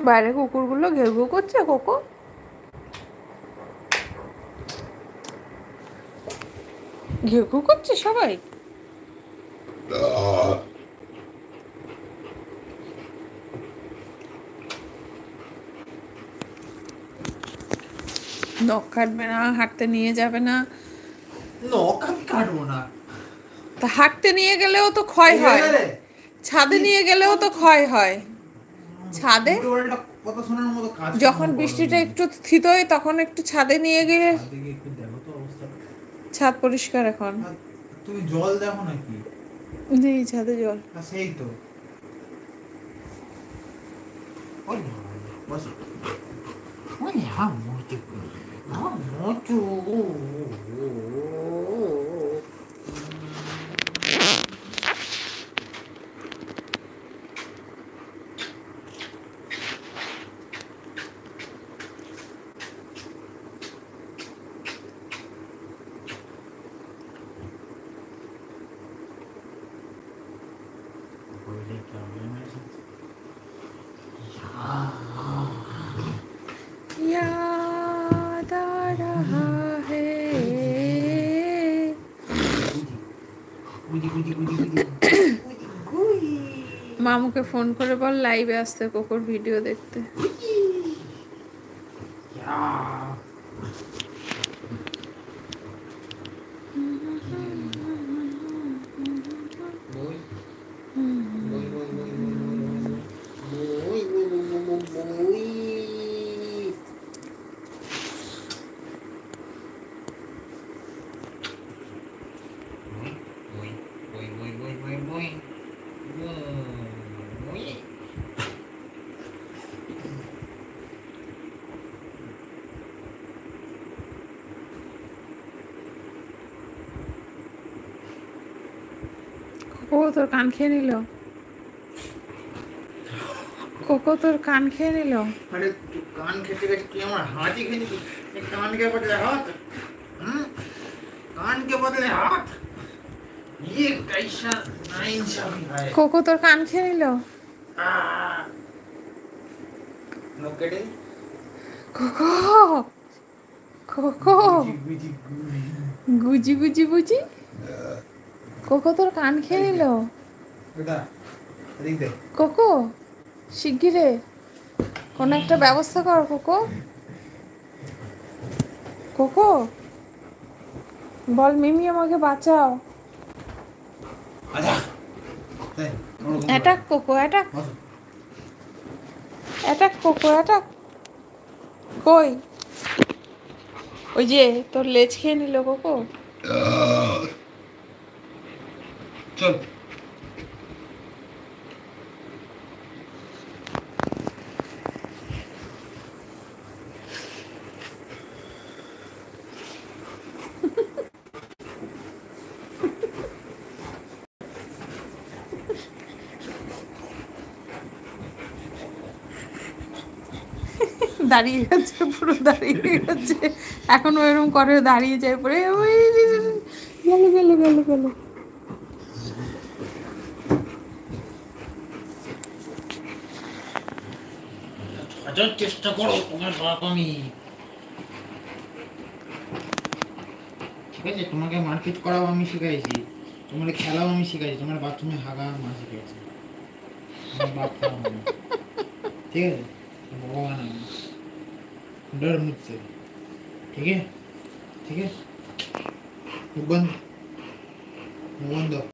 বাইরে কুকুরগুলো ঘেউ ঘেউ করছে কোকো। ঘেউ ঘেউ করছে সবাই। নখ কাটবে না, হাঁটতে নিয়ে যাবে না। নখ আমি কাটবো না। তা হাঁটতে নিয়ে গেলেও তো ক্ষয় হয়, ছাদে নিয়ে গেলেও তো ক্ষয় হয়। ছাদে যখন বৃষ্টিটা একটু স্থিত হয় তখন একটু ছাদে নিয়ে গিয়ে ছাদ পরিষ্কার। এখন তুমি জল দেখো নাকি? নেই ছাদে জল। সেই তো याद आ रहा है। মামুকে ফোন করে বল লাইভে আসতে, কোকোর ভিডিও দেখতে। কোকো তোর কান খেয়ে নিল। কোকো তোর কান খেয়ে নিল। আরে কান খেতে গেছে কি আমার হাতই খেয়ে নিবি? কান কে বদলে হাত, कान के बदले हाथ, ये कैसा नाइंसाफी है। কোকো তোর কান খেয়ে নিল। नोकेडे কোকো কোকো গুজি গুজি বুঝি। কোকো তোর কান খেয়ে নিল। কোকো শিগগিরে কোনো একটা ব্যবস্থা কর কোকো। কোকো বল মিমি আমাকে বাঁচাও। Attack cocoa, attack attack cocoa, attack. কই ওই যে তোর লেজ খেয়ে নিল কোকো। চল দাঁড়িয়ে গেছে, পুরো দাঁড়িয়ে গেছে। এখন ওইরকম করে দাঁড়িয়ে যায় পরে গেল গেল গেল গেল। চেষ্টা করো তোমার বাপ আমি, ঠিক আছে? তোমাকে মারপিট করাও আমি শিখাইছি, তোমার খেলাও আমি শিখাইছি, তোমার বাথরুমে হাগা মা শিখাইছি। আমার বাপ ঠিক আছে? भगवान है, डर मुझसे, ठीक है? ठीक है? बंद बंद